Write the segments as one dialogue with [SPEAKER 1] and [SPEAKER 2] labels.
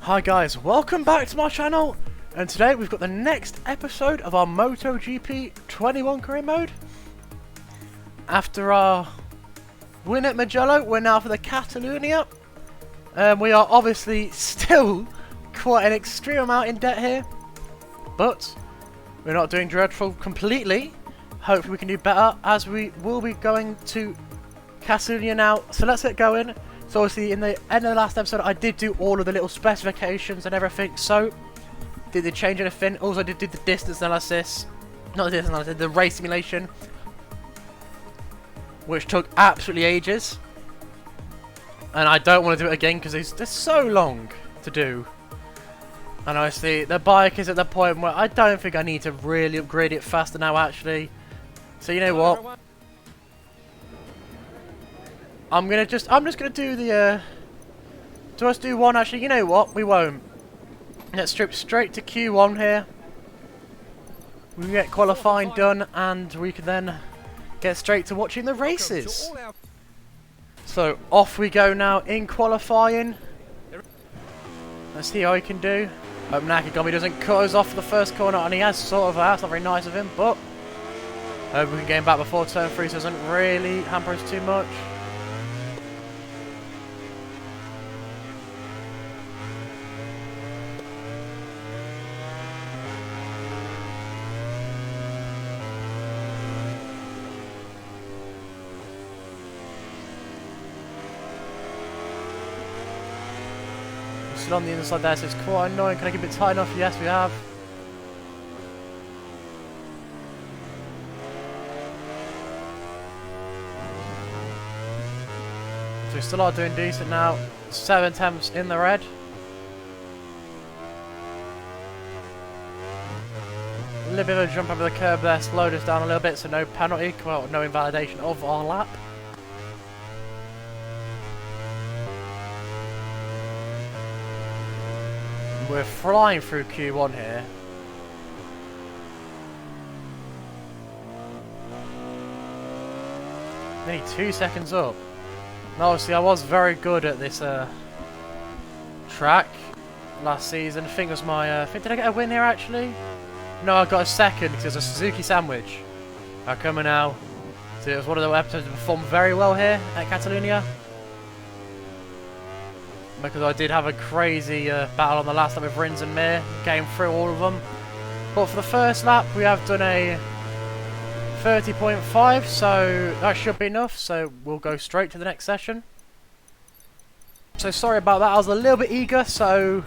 [SPEAKER 1] Hi guys, welcome back to my channel, and today we've got the next episode of our MotoGP 21 career mode. After our win at Mugello, we're now for the Cataluyna. We are obviously still quite an extreme amount in debt here, but we're not doing dreadful completely. Hopefully we can do better, as we will be going to Cataluyna now. So let's get going. So obviously in the end of the last episode I did do all of the little specifications and everything, so did the change anything. Also did the distance analysis, not the distance analysis, the race simulation, which took absolutely ages, and I don't want to do it again because they're so long to do. And honestly the bike is at the point where I don't think I need to really upgrade it faster now actually. So you know what, I'm just gonna do the do us do one actually, you know what, we won't. Let's strip straight to Q1 here. We can get qualifying done and we can then get straight to watching the races. So off we go now in qualifying. Let's see how he can do. Hope Nakagami doesn't cut us off for the first corner, and he has sort of. That's not very nice of him, but hope we can get him back before turn 3 so it doesn't really hamper us too much. Still on the inside there, so it's quite annoying. Can I keep it tight enough? Yes, we have. So we still are doing decent now. 7 attempts in the red. A little bit of a jump over the curb there, slowed us down a little bit, so no penalty, well, no invalidation of our lap. We're flying through Q1 here. Nearly 2 seconds up. And obviously I was very good at this track last season. I think it was my, did I get a win here actually? No, I got a second because it was a Suzuki sandwich. Coming now. So it was one of the episodes that performed very well here at Cataluyna, because I did have a crazy battle on the last lap with Rins and Mir, getting through all of them. But for the first lap we have done a 30.5, so that should be enough, so we'll go straight to the next session. So sorry about that, I was a little bit eager, so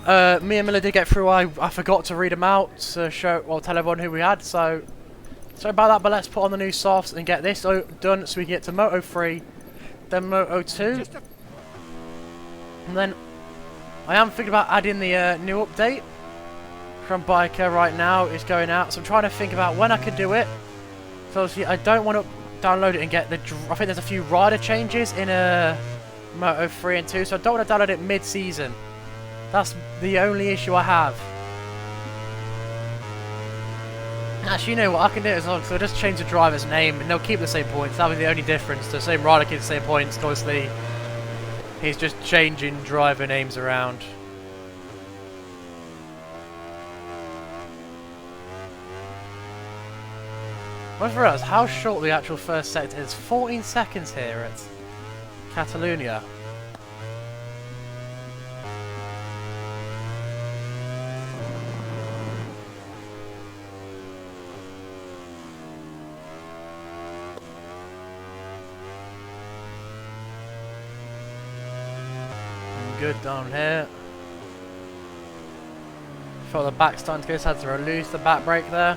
[SPEAKER 1] me and Miller did get through. I forgot to read them out to show, well, tell everyone who we had, so sorry about that, but let's put on the new softs and get this done so we can get to Moto 3, then Moto 2. And then I am thinking about adding the new update from Biker right now. It's going out, so I'm trying to think about when I can do it. So obviously I don't want to download it and get the. I think there's a few rider changes in Moto 3 and 2, so I don't want to download it mid-season. That's the only issue I have. Actually, you know what, I can do it as well, so I'll just change the driver's name and they'll keep the same points. That'll be the only difference. The same rider keeps the same points, obviously. He's just changing driver names around. I just realised how short the actual first sector is. 14 seconds here at Cataluyna. Good down here. Felt the back starting to go, so I had to release the back brake there.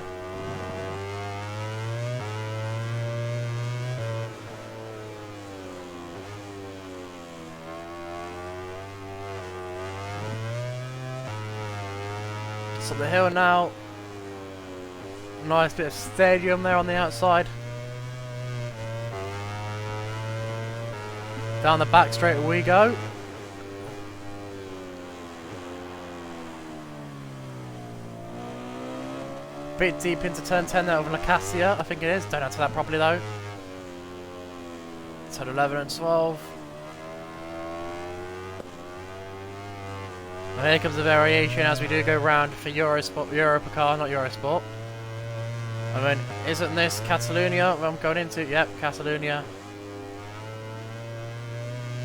[SPEAKER 1] It's up the hill now. Nice bit of stadium there on the outside. Down the back straight we go. Bit deep into turn 10 there over Lacasia, I think it is. Don't answer that properly though. Turn 11 and 12. And here comes the variation as we do go round for Europacar, not Eurosport. I mean, isn't this Cataluyna I'm going into? Yep, Cataluyna.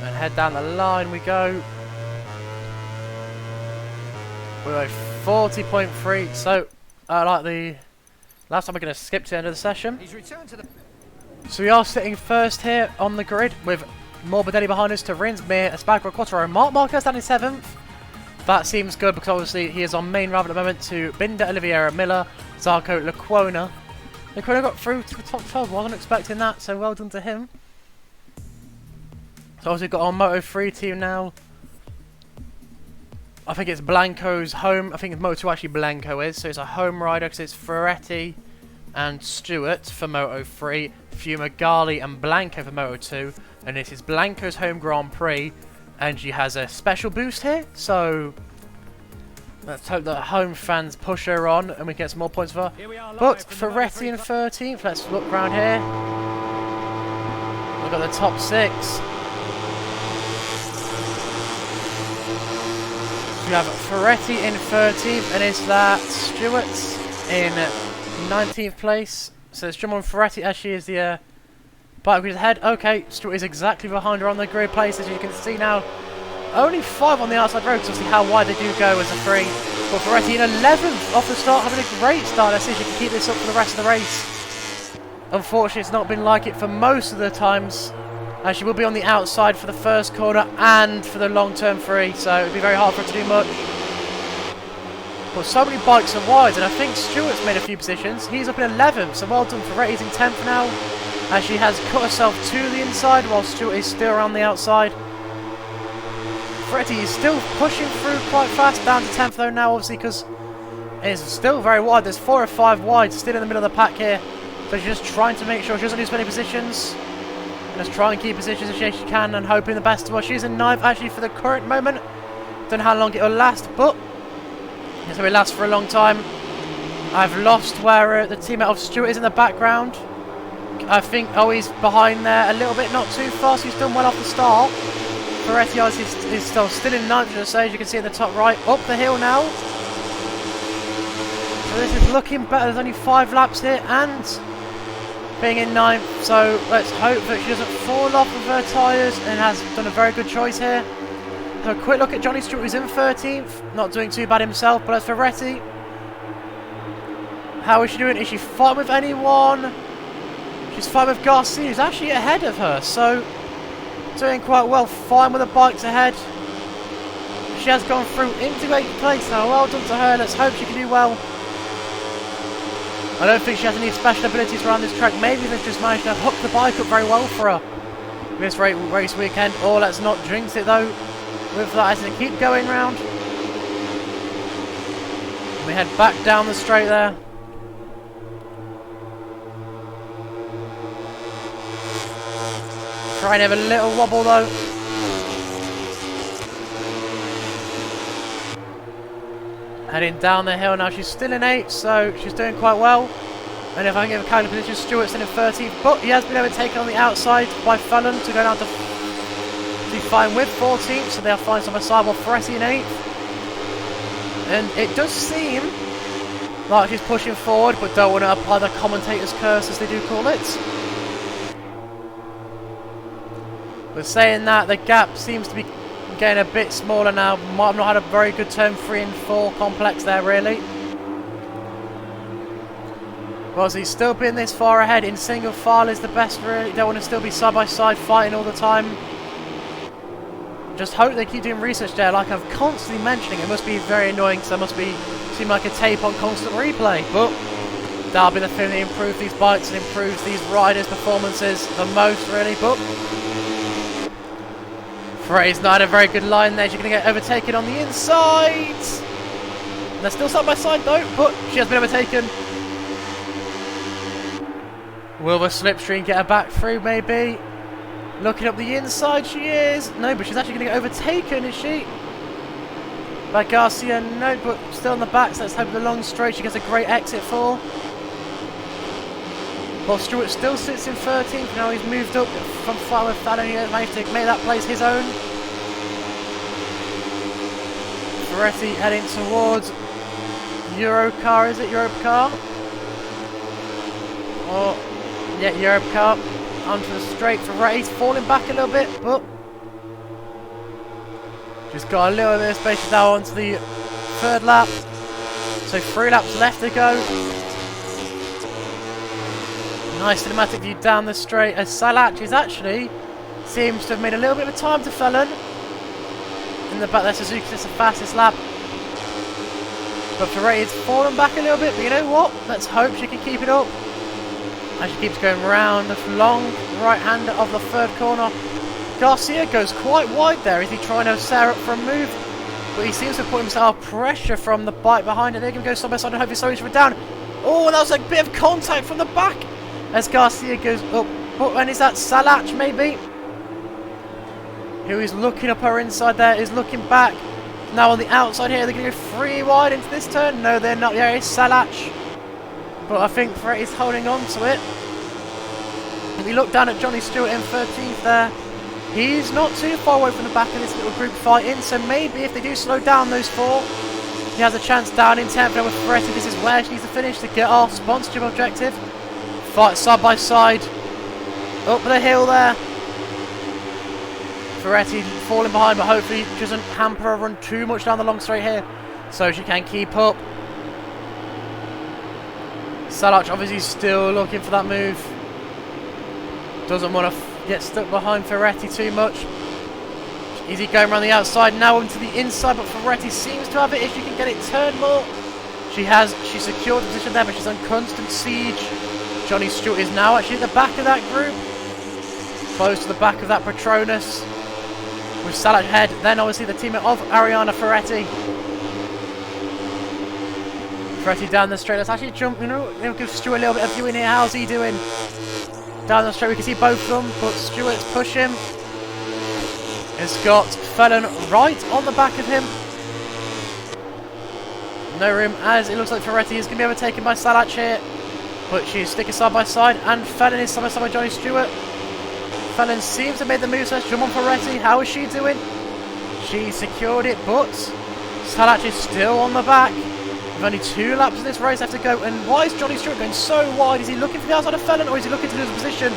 [SPEAKER 1] And head down the line we go. We're at 40.3, so like the last time we're going to skip to the end of the session.
[SPEAKER 2] He's returned to the...
[SPEAKER 1] So we are sitting first here on the grid with Morbidelli behind us to Rins, Mir, Espargaro, Quartararo, Marc Marquez down in 7th. That seems good because obviously he is on main rather at the moment to Binder, Oliveira, Miller, Zarco, Lecuona. Lecuona got through to the top 12, wasn't expecting that, so well done to him. So obviously we've got our Moto3 team now. I think it's Blanco's home. I think it's Moto2 actually Blanco is. So it's a home rider because it's Ferretti and Stewart for Moto3, Fumagalli and Blanco for Moto2. And this is Blanco's home Grand Prix. And she has a special boost here. So let's hope that home fans push her on and we get some more points for her. But Ferretti in 13th. Let's look around here. We've got the top 6. We have Ferretti in 13th, and it's that Stewart in 19th place. So it's Jumon Ferretti as she is the bike with ahead. Okay, Stewart is exactly behind her on the grid place, as you can see now. Only 5 on the outside road, so see how wide they do go as a 3. But Ferretti in 11th off the start, having a great start. Let's see if she can keep this up for the rest of the race. Unfortunately, it's not been like it for most of the times. And she will be on the outside for the first corner and for the long-term 3, so it would be very hard for her to do much. But so many bikes are wide, and I think Stewart's made a few positions. He's up in 11th, so well done. Ferretti's in 10th now, as she has cut herself to the inside while Stewart is still around the outside. Ferretti is still pushing through quite fast, down to 10th though now, obviously, because it's still very wide. There's 4 or 5 wide, still in the middle of the pack here. So she's just trying to make sure she doesn't lose many positions. Just try and keep positions as she can and hoping the best. Well, she's in 9th actually for the current moment. Don't know how long it will last, but it's going to last for a long time. I've lost where the teammate of Stewart is in the background. I think, oh, he's behind there a little bit, not too fast. He's done well off the start. Ferretti is still in 9th, as you can see in the top right. Up the hill now. So this is looking better. There's only 5 laps here and being in 9th, so let's hope that she doesn't fall off of her tyres and has done a very good choice here. So a quick look at Johnny Stewart, who's in 13th, not doing too bad himself, but as for Ferretti, how is she doing? Is she fighting with anyone? She's fighting with Garcia, who's actually ahead of her, so doing quite well, fine with the bikes ahead. She has gone through into 8th place now, well done to her, let's hope she can do well. I don't think she has any special abilities around this track. Maybe they've just managed to hook the bike up very well for her this race weekend. Or let's not jinx it though with that as they keep going round. We head back down the straight there. Try and have a little wobble though. Heading down the hill now, she's still in 8th, so she's doing quite well. And if I can give a kind of position, Stewart's in 13th, but he has been overtaken on the outside by Fallon to go down to be fine with 14th, so they'll find some side while Ferretti in 8th. And it does seem like she's pushing forward, but don't want to apply the commentator's curse, as they do call it. But saying that, the gap seems to be getting a bit smaller now. Might have not had a very good turn 3 and 4 complex there, really. Well, he's still been this far ahead in single file is the best, really. Don't want to still be side by side fighting all the time. Just hope they keep doing research there, like I'm constantly mentioning. It must be very annoying, because there must be seem like a tape on constant replay. But that'll be the thing that improves these bikes and improves these riders' performances the most, really. But Ferretti's not had a very good line there. She's going to get overtaken on the inside. And they're still side by side though, but she has been overtaken. Will the slipstream get her back through, maybe? Looking up the inside, she is. No, but she's actually going to get overtaken, is she? By Garcia, no, but still on the back, so let's hope the long straight she gets a great exit for. While Stewart still sits in 13th, now he's moved up from far with Fallon. He managed to make that place his own. Ferretti heading towards Eurocar, is it? Eurocar? Or, yeah, Eurocar. Onto the straight. Ferretti's falling back a little bit, but just got a little bit of space now onto the third lap. So 3 laps left to go. Nice cinematic view down the straight as Salach is actually seems to have made a little bit of a time to Felon. In the back there, Suzuki's just the fastest lap. But Ferretti's fallen back a little bit, but you know what? Let's hope she can keep it up. As she keeps going round the long right-hander of the third corner. Garcia goes quite wide there. Is he trying to set her up for a move? But he seems to put himself pressure from the bike behind it. They're going to go side by side and hope he's slowing down. Oh, that was like a bit of contact from the back as Garcia goes up. But when is that Salach maybe? Who is looking up her inside there, is looking back. Now on the outside here, they're going to go 3 wide into this turn. No, they're not. Yeah, it's Salach. But I think Ferretti's holding on to it. If you look down at Johnny Stewart in 13th there, he's not too far away from the back of this little group fighting. So maybe if they do slow down those 4, he has a chance down in 10th. Now with Ferretti, this is where she needs to finish to get our sponsorship objective. Fight side by side. Up the hill there. Ferretti falling behind, but hopefully doesn't hamper her run too much down the long straight here. So she can keep up. Salach obviously still looking for that move. Doesn't want to get stuck behind Ferretti too much. Easy going around the outside, now into the inside, but Ferretti seems to have it if she can get it turned more. She secured the position there, but she's on constant siege. Johnny Stewart is now actually at the back of that group. Close to the back of that Patronus. With Salach ahead, then obviously the teammate of Ariana Ferretti. Ferretti down the straight. Let's actually jump, it'll give Stewart a little bit of view in here. How's he doing? Down the straight, we can see both of them, but Stewart's pushing. It's got Felon right on the back of him. No room, as it looks like Ferretti is going to be overtaken by Salach here. But she's sticking side by side, and Felon is side by side by Johnny Stewart. Felon seems to have made the move, so let's jump on Ferretti. How is she doing? She secured it, but Salach is still on the back. With only 2 laps of this race left to go. And why is Johnny Stewart going so wide? Is he looking for the outside of Felon, or is he looking to lose position?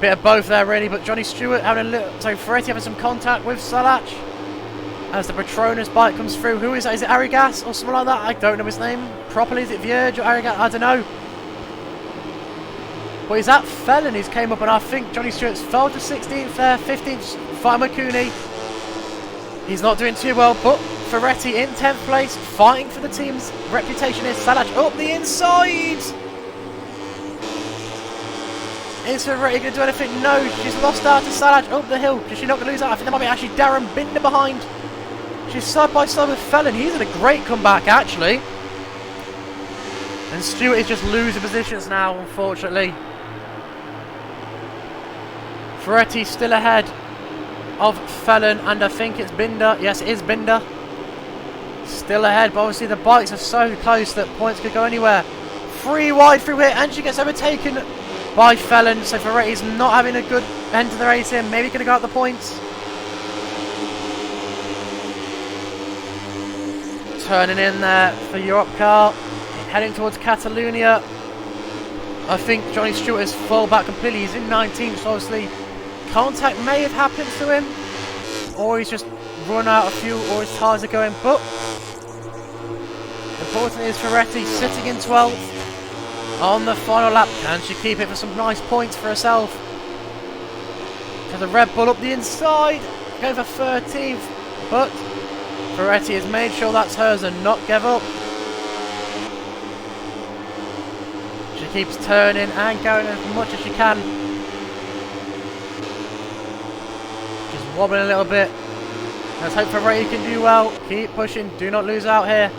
[SPEAKER 1] Bit of both there, really. But Johnny Stewart having a little... So Ferretti having some contact with Salach. As the Patronus bike comes through. Who is that? Is it Arrigas or something like that? I don't know his name properly. Is it Vierge or Arrigas? I don't know. But is that Felon who's came up? And I think Johnny Stewart's fell to 16th there. 15th, Fatima Cooney. He's not doing too well, but Ferretti in 10th place, fighting for the team's reputation. Is Salach up the inside? Is Ferretti going to do anything? No, she's lost out to Salach up the hill. Is she not going to lose out? I think there might be actually Darren Binder behind. She's side by side with Felon. He's had a great comeback, actually. And Stewart is just losing positions now, unfortunately. Ferretti still ahead of Felon, and I think it's Binder. Yes, it is Binder. Still ahead, but obviously the bikes are so close that points could go anywhere. 3 wide through here, and she gets overtaken by Felon. So Ferretti's not having a good end to the race here. Maybe going to go out the points. Turning in there for Europcar, heading towards Cataluyna. I think Johnny Stewart has fallen back completely. He's in 19th, so obviously contact may have happened to him, or he's just run out of fuel, or his tyres are going. But important is Ferretti sitting in 12th on the final lap. Can she keep it for some nice points for herself? To the Red Bull up the inside, going for 13th, but Ferretti has made sure that's hers and not give up. She keeps turning and going as much as she can. Just wobbling a little bit. Let's hope Ferretti can do well. Keep pushing. Do not lose out here.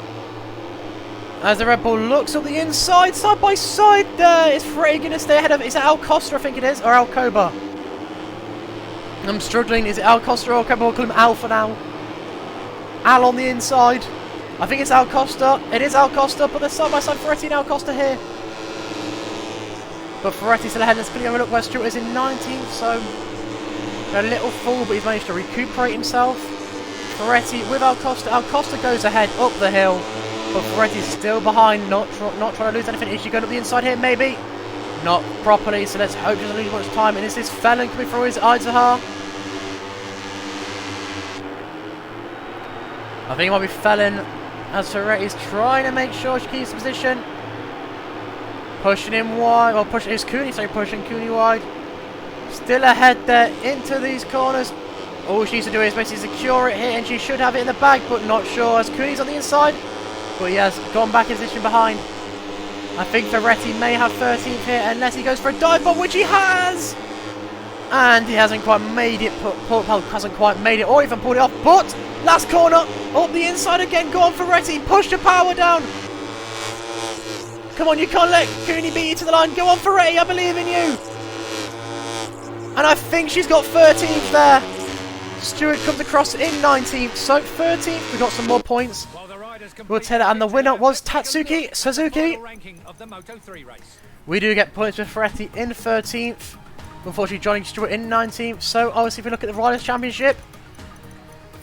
[SPEAKER 1] As the Red Bull looks up the inside, side by side there. Is Ferretti going to stay ahead of... Is it Al Costa, I think it is? Or Alcoba? I'm struggling. Is it Al Costa or Alcoba? We'll call him Al for now. Al on the inside. I think it's Al Costa. It is Al Costa, but they're side by side, Ferretti and Al Costa here. But Ferretti's still ahead. Let's quickly have a look where Stewart is in 19th, so a little full, but he's managed to recuperate himself. Ferretti with Alcosta. Alcosta goes ahead up the hill, but Ferretti's still behind, not trying to lose anything. Is she going up the inside here? Maybe. Not properly, so let's hope she doesn't lose much time. And is this Felon coming through his Izahar? I think it might be Felon, as Ferretti's trying to make sure she keeps the position. Pushing him wide, or pushing his Cooney, sorry, pushing Cooney wide. Still ahead there into these corners. All she needs to do is basically secure it here, and she should have it in the bag, but not sure as Cooney's on the inside. But he has gone back in position behind. I think Ferretti may have 13th here, unless he goes for a dive bomb, which he has! And he hasn't quite made it, hasn't quite made it, or even pulled it off, but last corner, up the inside again, go on Ferretti, push the power down! Come on, you can't let Cooney beat you to the line, go on Ferretti, I believe in you! And I think she's got 13th there. Stewart comes across in 19th, so 13th, we got some more points. We'll tell it, and the winner was Tatsuki Suzuki. We do get points with Ferretti in 13th. Unfortunately, Johnny Stewart in 19th. So, obviously, if we look at the Riders' Championship,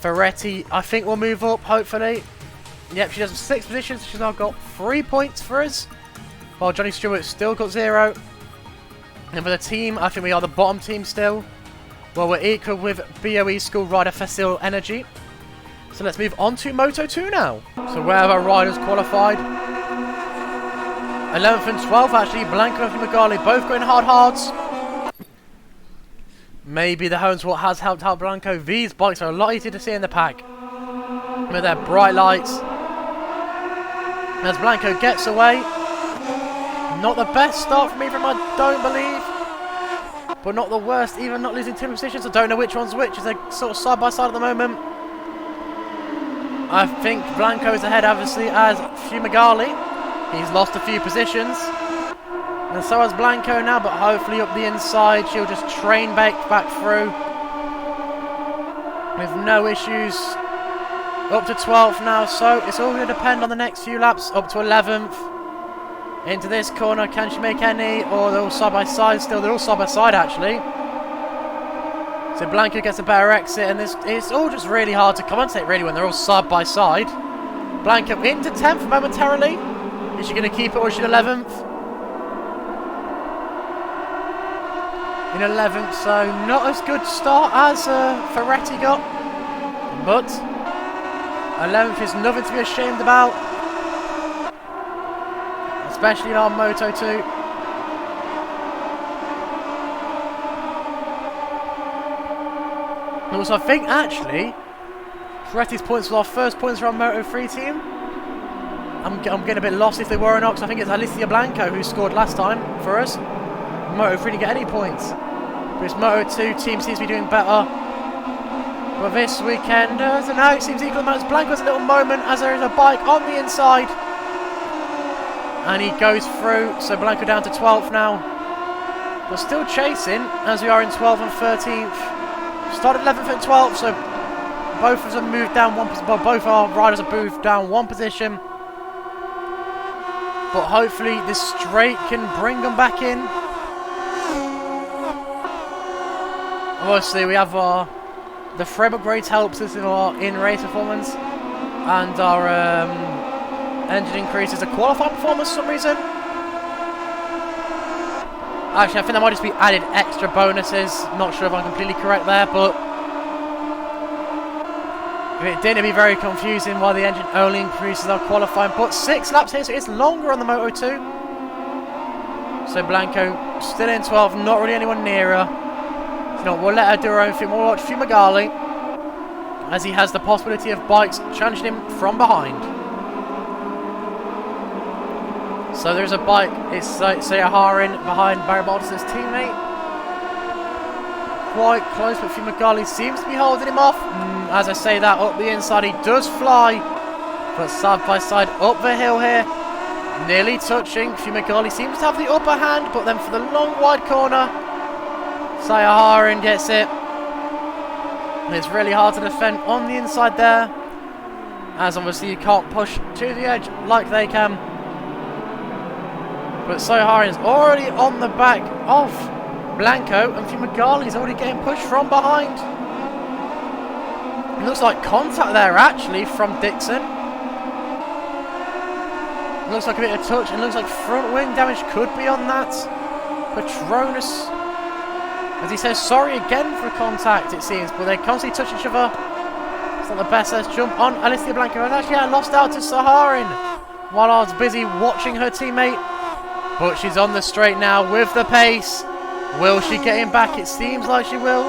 [SPEAKER 1] Ferretti, I think, will move up, hopefully. Yep, she does 6 positions. She's now got 3 points for us, while Johnny Stewart's still got 0. And for the team, I think we are the bottom team still. Well, we're equal with BOE School Rider Facile Energy. So let's move on to Moto 2 now. So where have our riders qualified? 11th and 12th actually, Blanco and Magali both going hards. Maybe the home's what has helped out Blanco. These bikes are a lot easier to see in the pack, with their bright lights. As Blanco gets away. Not the best start from either, I don't believe. But not the worst, even not losing 2 positions. I don't know which one's which. They're sort of side by side at the moment. I think Blanco is ahead, obviously, as Fumagalli. He's lost a few positions. And so has Blanco now, but hopefully up the inside, she'll just train back through. With no issues. Up to 12th now, so it's all going to depend on the next few laps. Up to 11th. Into this corner, can she make any? Or they're all side by side still. They're all side by side, actually. So Blanco gets a better exit, and it's all just really hard to commentate, really, when they're all side by side. Blanco into 10th momentarily. Is she going to keep it, or is she 11th? In 11th, so not as good start as Ferretti got. But 11th is nothing to be ashamed about. Especially in our Moto 2. And also, I think actually, Ferretti's points were our first points for our Moto 3 team. I'm getting a bit lost if they were or not, because I think it's Alicia Blanco who scored last time for us. Moto 3 didn't get any points. But this Moto 2 team seems to be doing better. But this weekend, I don't know, it seems equal amounts. Blanco's a little moment as there is a bike on the inside. And he goes through, so Blanco down to 12th now. We're still chasing, as we are in 12th and 13th. Started 11th and 12th, so both of them moved down one position. Well, both our riders have moved down one position. But hopefully this straight can bring them back in. Obviously we have the frame upgrades helps us in our in-race performance. And our engine increases the qualifying performance for some reason. Actually, I think there might just be added extra bonuses. Not sure if I'm completely correct there, but if it didn't, it'd be very confusing why the engine only increases our qualifying. But 6 laps here, so it's longer on the Moto 2. So Blanco still in 12th, not really anyone near her. You know, we'll let her do her own thing. We'll watch Fumagalli, as he has the possibility of bikes challenging him from behind. So there's a bike, it's Sayaharin behind Barry Bottas' teammate. Quite close, but Fumagalli seems to be holding him off. As I say that, up the inside he does fly. But side by side up the hill here. Nearly touching. Fumagalli seems to have the upper hand, but then for the long wide corner, Sayaharin gets it. And it's really hard to defend on the inside there, as obviously you can't push to the edge like they can. But Sayaharin is already on the back of Blanco, and Fumagalli is already getting pushed from behind. It looks like contact there actually from Dixon. It looks like a bit of touch, and looks like front wing damage could be on that. Patronus, as he says sorry again for contact, it seems, but they constantly touch each other. It's not the best. Let's jump on Alicia Blanco. And actually, I lost out to Saharin while I was busy watching her teammate. But she's on the straight now with the pace. Will she get him back? It seems like she will.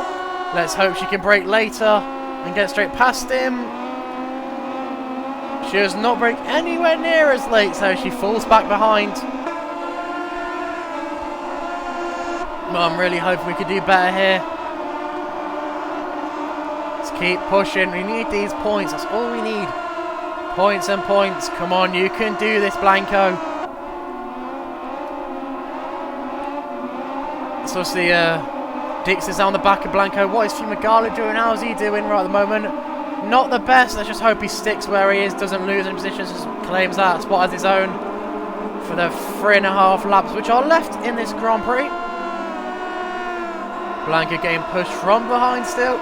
[SPEAKER 1] Let's hope she can brake later and get straight past him. She does not brake anywhere near as late, so she falls back behind. But I'm really hoping we could do better here. Let's keep pushing. We need these points. That's all we need. Points and points. Come on, you can do this, Blanco. So see, Dixon's on the back of Blanco. What is Fumagalli doing? How's he doing right at the moment? Not the best. Let's just hope he sticks where he is, doesn't lose any positions, just claims that spot as his own for the 3.5 laps which are left in this Grand Prix. Blanco getting pushed from behind still.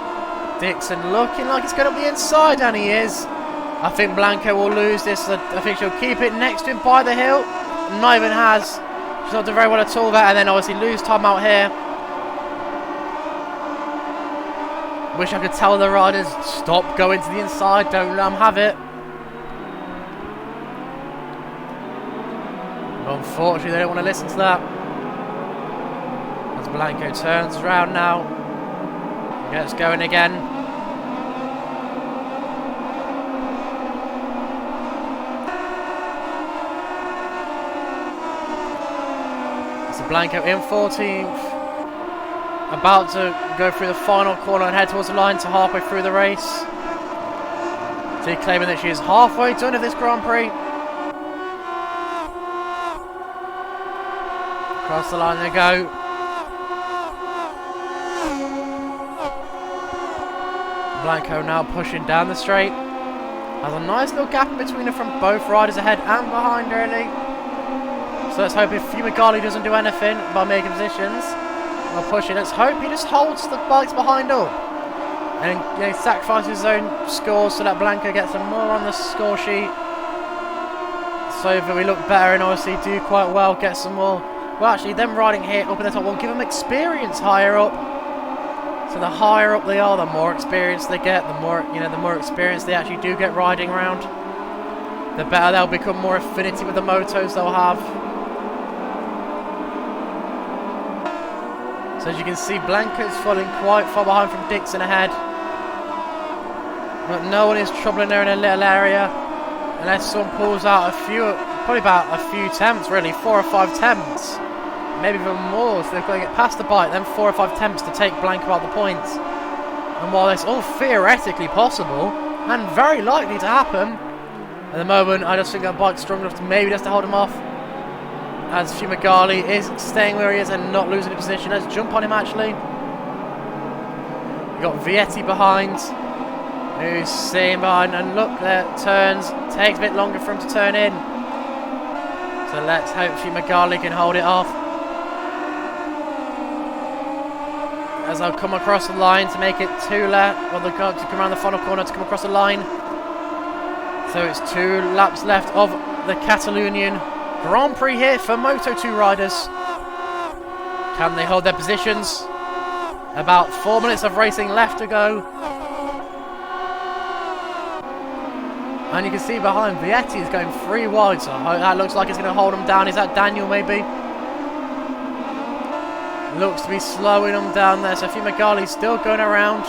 [SPEAKER 1] Dixon looking like it's going up the inside, and he is. I think Blanco will lose this. I think she'll keep it next to him by the hill. Not even has. She's not doing very well at all there, and then obviously lose time out here. Wish I could tell the riders, stop going to the inside, don't let them have it. But unfortunately, they don't want to listen to that. As Blanco turns around now, gets going again. So Blanco in 14th. About to go through the final corner and head towards the line to halfway through the race. So claiming that she is halfway done of this Grand Prix. Across the line they go. Blanco now pushing down the straight. Has a nice little gap in between her from both riders ahead and behind early. So let's hope if Fumagalli doesn't do anything by making positions. Well, pushing. Let's hope he just holds the bikes behind up and sacrifices his own scores so that Blanco gets some more on the score sheet, so that we look better and obviously do quite well, get some more. Well, actually, them riding here up in the top will give them experience higher up. So the higher up they are, the more experience they get. The more the more experience they actually do get riding around, the better they'll become, more affinity with the motos they'll have. So as you can see, Blanco's falling quite far behind from Dixon ahead. But no one is troubling her in a little area. Unless someone pulls out a few, probably about a few attempts really, 4 or 5 attempts. Maybe even more, so they've got to get past the bike, then 4 or 5 attempts to take Blanco out the points. And while it's all theoretically possible, and very likely to happen, at the moment I just think that bike's strong enough to maybe just to hold him off. As Fumagalli is staying where he is and not losing a position. Let's jump on him actually. We've got Vietti behind, who's staying behind, and look there, turns, takes a bit longer for him to turn in. So let's hope Fumagalli can hold it off. As I'll come across the line to make it 2 laps, well, they've got to come around the final corner to come across the line. So it's 2 laps left of the Cataluyna Grand Prix here for Moto2 riders. Can they hold their positions? About 4 minutes of racing left to go. And you can see behind, Vietti is going 3 wide, so that looks like it's going to hold him down. Is that Daniel maybe? Looks to be slowing him down there, so Fumagalli's still going around.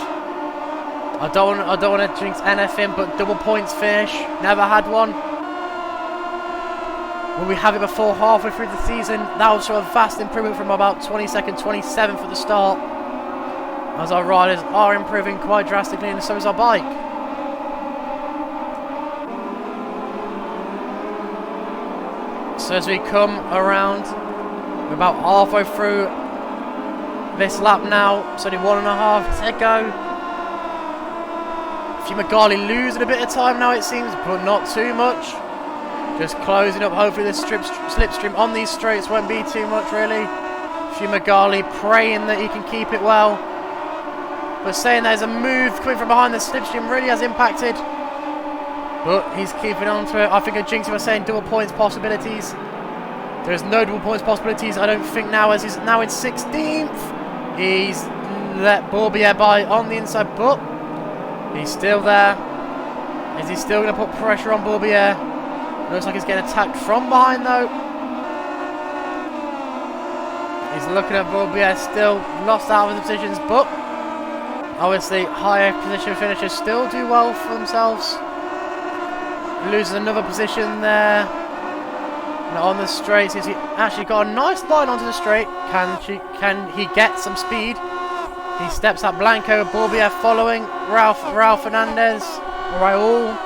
[SPEAKER 1] I don't want to jinx anything, but double points finish. Never had one. When we have it before halfway through the season, that will show a vast improvement from about 22nd, 27th at the start. As our riders are improving quite drastically, and so is our bike. So as we come around, we're about halfway through this lap now. It's only 1.5 to go. Fumagalli losing a bit of time now it seems, but not too much. Just closing up, hopefully the slipstream on these straights won't be too much really. Fumagalli praying that he can keep it well. But saying there's a move coming from behind the slipstream really has impacted. But he's keeping on to it. I think a Jinxie was saying double points possibilities. There's no double points possibilities, I don't think now, as he's now in 16th. He's let Bourbier by on the inside, but he's still there. Is he still going to put pressure on Bourbier? Looks like he's getting attacked from behind though. He's looking at Bourbier, still lost out of the positions, but obviously higher position finishers still do well for themselves. Loses another position there. And on the straight, he's actually got a nice line onto the straight. Can he get some speed? He steps up Blanco, Bourbier following Raul Fernandez, Raul.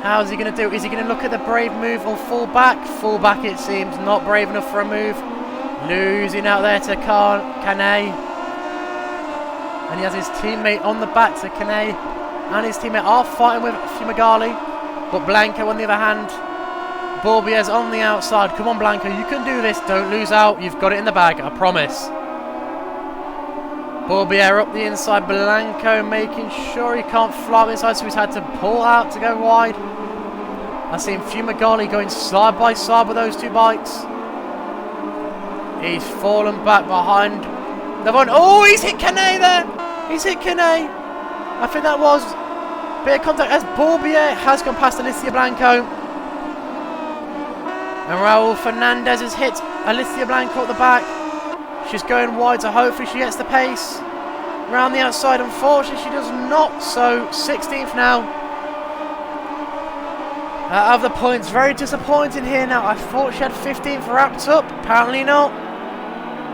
[SPEAKER 1] How's he going to do? Is he going to look at the brave move or fall back? Fall back, it seems, not brave enough for a move. Losing out there to Canet. And he has his teammate on the back, so Canet and his teammate are fighting with Fumagalli. But Blanco on the other hand, Bourbier's on the outside. Come on Blanco, you can do this, don't lose out, you've got it in the bag, I promise. Bourbier up the inside, Blanco making sure he can't fly up the inside, so he's had to pull out to go wide. I've seen Fumagalli going side by side with those two bikes. He's fallen back behind the one. Oh, he's hit Canet there! He's hit Canet. I think that was a bit of contact as Bourbier has gone past Alicia Blanco. And Raul Fernandez has hit Alicia Blanco at the back. She's going wide, so hopefully she gets the pace. Around the outside, unfortunately she does not, so 16th now. Out of the points, very disappointing here now. I thought she had 15th wrapped up, apparently not.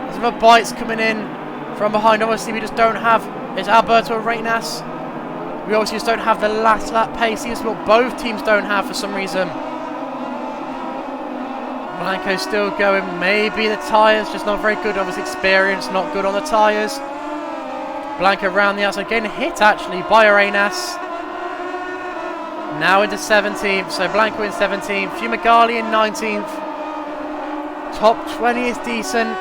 [SPEAKER 1] There's other bites coming in from behind. Obviously we just don't have, it's Alberto Arenas. We obviously just don't have the last lap pace. Here's what both teams don't have for some reason. Blanco's still going, maybe the tyres, just not very good, obviously experience, not good on the tyres. Blanco around the outside, getting hit actually by Arenas. Now into 17th, so Blanco in 17th, Fumagalli in 19th. Top 20 is decent.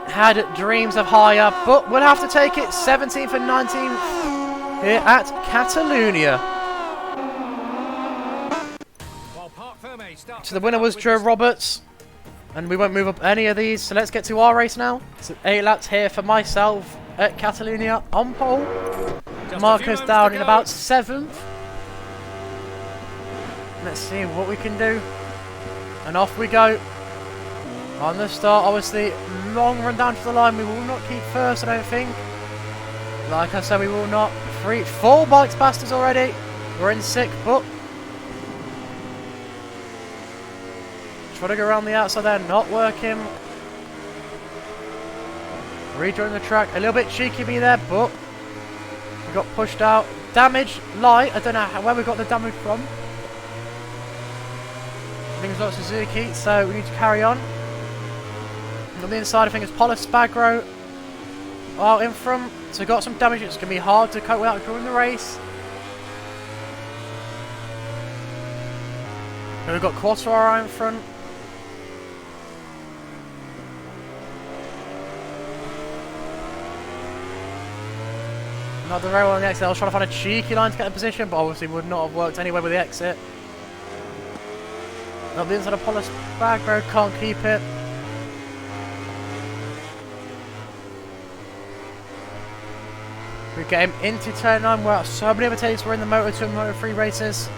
[SPEAKER 1] Had dreams of higher, but we'll have to take it. 17th and 19th here at Cataluyna. So the winner was Joe Roberts, and we won't move up any of these, so let's get to our race now. So 8 laps here for myself at Cataluyna on pole. Marcus down in about 7th. Let's see what we can do. And off we go. On the start, obviously, long run down to the line. We will not keep first, I don't think. Like I said, we will not. 4 bikes past us already. We're in 6th, but try to go around the outside there, not working. Rejoin the track, a little bit cheeky me there, but we got pushed out. Damage light, I don't know where we got the damage from. I think it's not Suzuki, so we need to carry on. On the inside, I think it's Paula Spagro out in front, so we got some damage. It's going to be hard to cope without during the race. And we've got Quartararo in front. Not the very well on the exit. I was trying to find a cheeky line to get the position, but obviously would not have worked anyway with the exit. Not the inside of Paula Spagro, can't keep it. We get him into turn 9. We're at so many other takes. We're in the Moto2 and Moto3 races.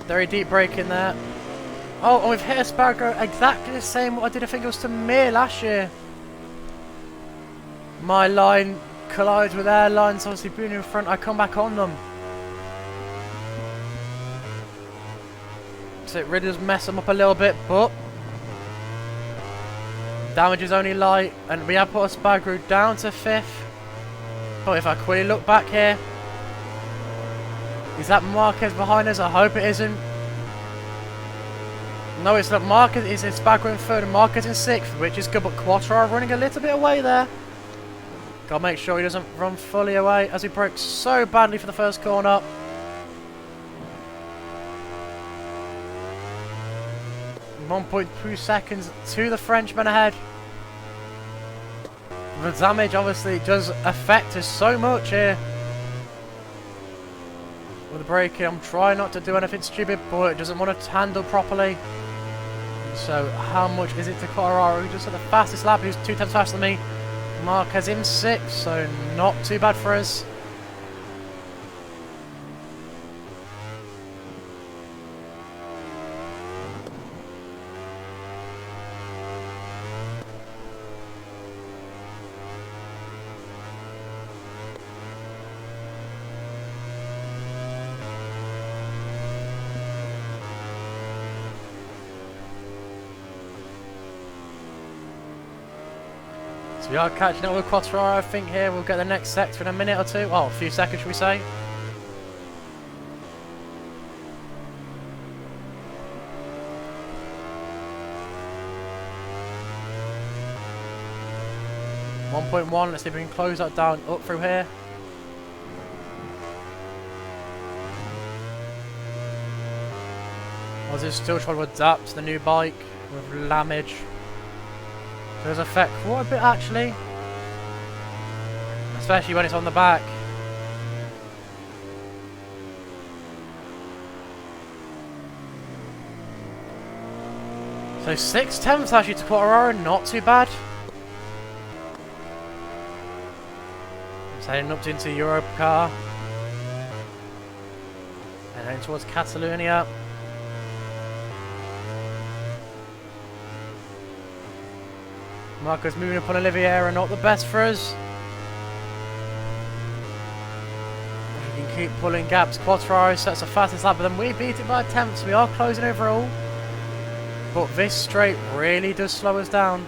[SPEAKER 1] Very deep break in there. Oh, and we've hit Espargaro exactly the same what I did, I think it was to Mir last year. My line collides with their lines, obviously being in front, I come back on them. So it really does mess them up a little bit, but damage is only light, and we have put Espargaro down to 5th. But if I quickly look back here, is that Marquez behind us? I hope it isn't. No, it's not. Marquez is Espargaro in 3rd and Marquez in 6th, which is good, but Quartararo running a little bit away there. Gotta make sure he doesn't run fully away as he broke so badly for the first corner. 1.2 seconds to the Frenchman ahead. The damage obviously does affect us so much here. With the braking, I'm trying not to do anything stupid, but it doesn't want to handle properly. So how much is it to Quartararo, who just at the fastest lap, who's 2 times faster than me. Marquez in 6th, so not too bad for us. So we are catching up with Quartararo, I think here. We'll get the next sector in a minute or two. Well, a few seconds, should we say. .1, let's see if we can close that down up through here. I was just still trying to adapt to the new bike with damage. Does affect quite a bit actually, especially when it's on the back. So 6/10 actually to Quartararo, not too bad. It's heading up into Europa car and heading towards Cataluyna. Marco's moving up on Oliveira, not the best for us. We can keep pulling gaps. Quartararo sets the fastest lap, but then we beat it by attempts. We are closing overall. But this straight really does slow us down.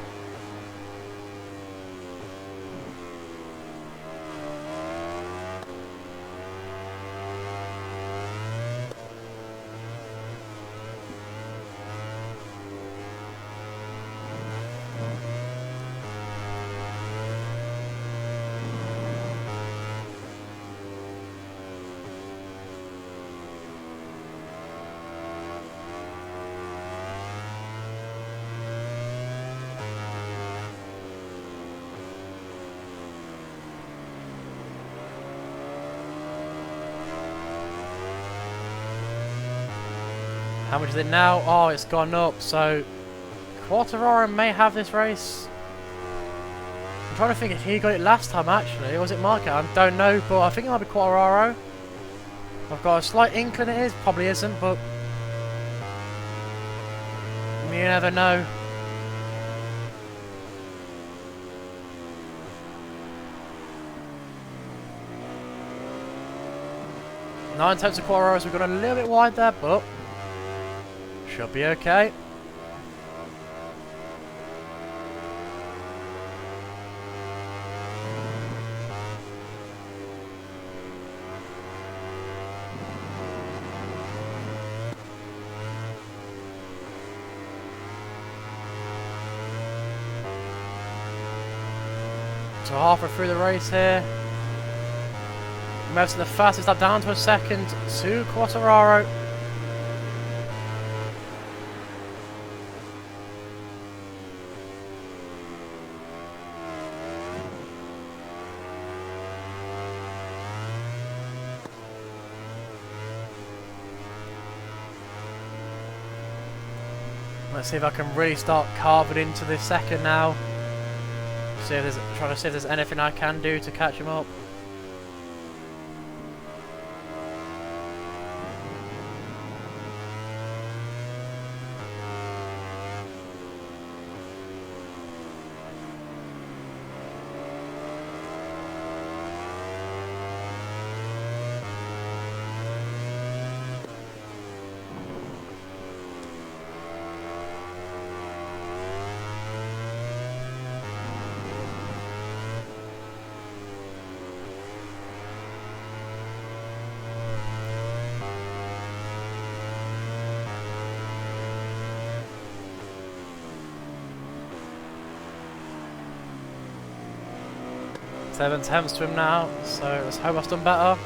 [SPEAKER 1] How much is it now? Oh, it's gone up. So Quartararo may have this race. I'm trying to think if he got it last time actually, or was it Marquez? I don't know, but I think it might be Quartararo. I've got a slight inkling it is, probably isn't, but you never know. Nine tenths of Quartararo, so we've got a little bit wide there, but should be okay. So halfway through the race here. Moves to the fastest lap down to a second to Quartararo. Let's see if I can really start carving into this second now. See if trying to see if there's anything I can do to catch him up. Seven attempts to him now, so let's hope I've done better.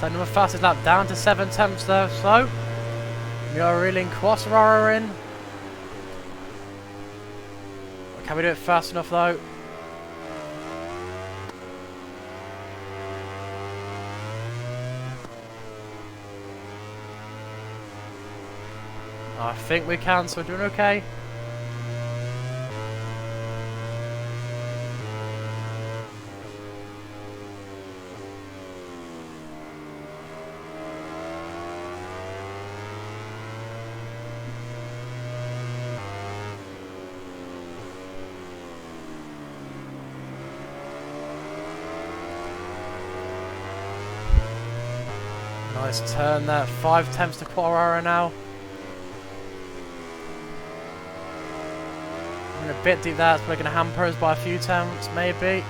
[SPEAKER 1] So another fastest lap down to 7 tenths there. So we are reeling Quartararo in. Can we do it fast enough though? I think we can, so we're doing okay. Nice turn there, 5 tenths to Quartararo now. I'm a bit deep there, it's probably going to hamper us by a few tenths, maybe.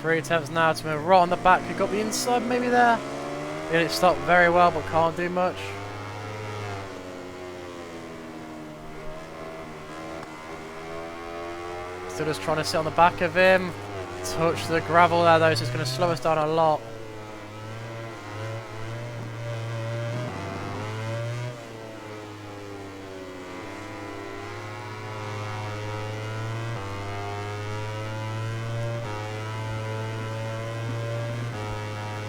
[SPEAKER 1] Three tenths now to move right on the back. We got the inside maybe there. Did it stop very well, but can't do much. Still just trying to sit on the back of him. Touch the gravel there though, so it's going to slow us down a lot.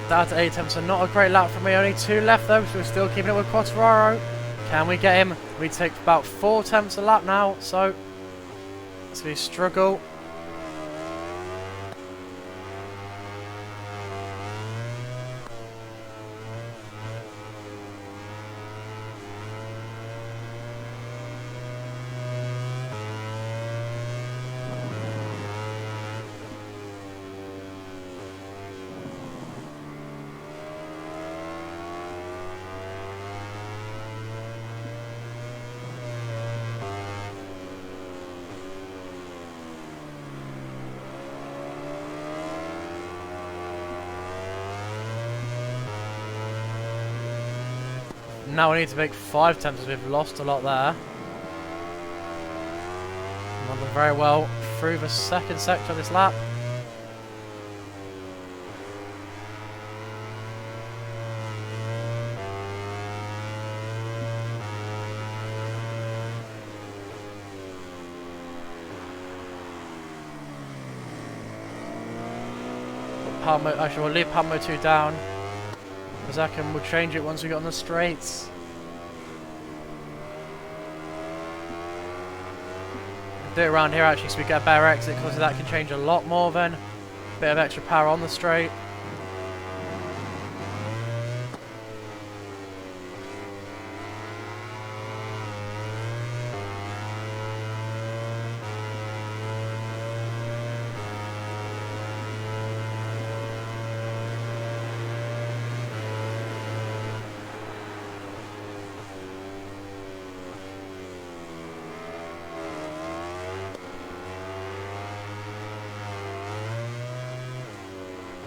[SPEAKER 1] Down to 8 tenths, so not a great lap for me. Only 2 left though, so we're still keeping it with Quartararo. Can we get him? We take about 4 tenths a lap now, so we struggle. Now we need to make 5 tenths as we've lost a lot there. Running very well through the second sector of this lap. Actually, we'll leave Palmo 2 down. Second, we'll change it once we get on the straights. Do it around here actually so we get a better exit, because that can change a lot more then. Bit of extra power on the straight.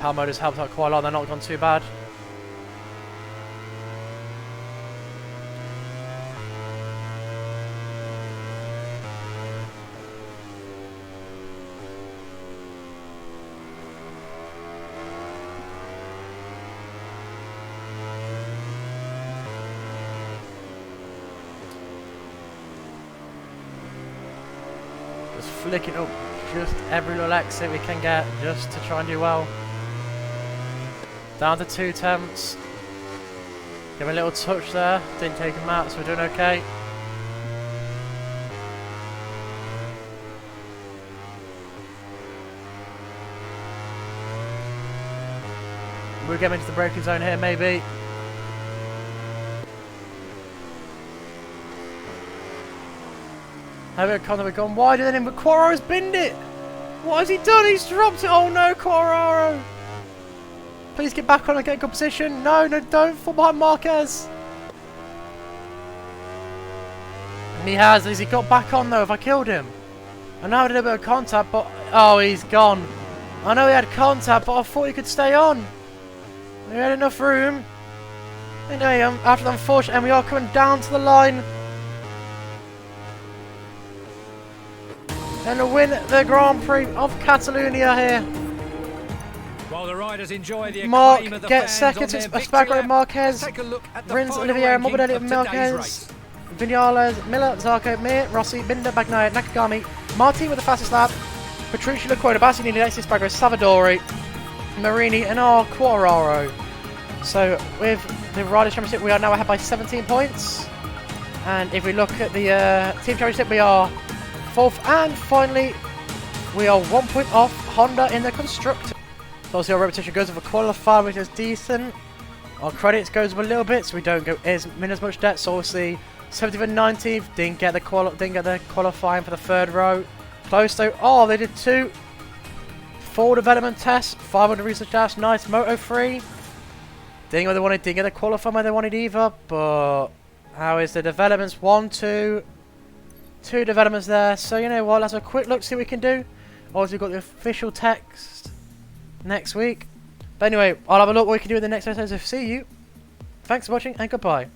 [SPEAKER 1] Power mode has helped out quite a lot, they're not gone too bad. Just flicking up just every little exit we can get just to try and do well. Down to 2 tenths. Give him a little touch there. Didn't take him out, so we're doing okay. We'll get into the braking zone here, maybe. Have a contact, we've gone wider than him, but Quartararo's binned it! What has he done? He's dropped it! Oh no, Quartararo! Please get back on and get a good position. No, no, don't fall behind Marquez. And he has. Has he got back on though? Have I killed him? I know I did a bit of contact, but... Oh, he's gone. I know he had contact, but I thought he could stay on. He had enough room. Anyway, after the unfortunate, and we are coming down to the line. And to win the Grand Prix of Cataluyna here.
[SPEAKER 2] While the riders enjoy the
[SPEAKER 1] Mark
[SPEAKER 2] acclaim of the
[SPEAKER 1] gets
[SPEAKER 2] fans
[SPEAKER 1] second to
[SPEAKER 2] on their
[SPEAKER 1] Espargaro
[SPEAKER 2] victory
[SPEAKER 1] Marquez.
[SPEAKER 2] lap, take a look at the
[SPEAKER 1] Rins,
[SPEAKER 2] final
[SPEAKER 1] Oliveira,
[SPEAKER 2] ranking
[SPEAKER 1] Morbidelli,
[SPEAKER 2] of today's
[SPEAKER 1] Marquez.
[SPEAKER 2] race.
[SPEAKER 1] Vinales, Miller, Zarco, Mir, Rossi, Binder, Bagnaia, Nakagami, Martin with the fastest lap, Petrucci, Lecquoda, Bastianini, Alexis Espargaro, Savadori, Marini, and our Quartararo. So with the Riders' Championship, we are now ahead by 17 points. And if we look at the Team Championship, we are 4th, and finally, we are 1 point off Honda in the Constructor. So obviously our repetition goes over qualifying, which is decent. Our credits goes up a little bit, so we don't go as much debt. So obviously 17th and 19th didn't get the qualifying for the 3rd row. Close though. Oh, they did 2 full development tests, 500 research tests. Nice. Moto 3. Didn't get what they wanted. Didn't get the qualifying where they wanted either. But how is the developments? 1, 2 developments there. So you know what? Let's have a quick look, see what we can do. Obviously we've got the official text next week. But anyway, I'll have a look what we can do in the next episode. So see you. Thanks for watching and goodbye.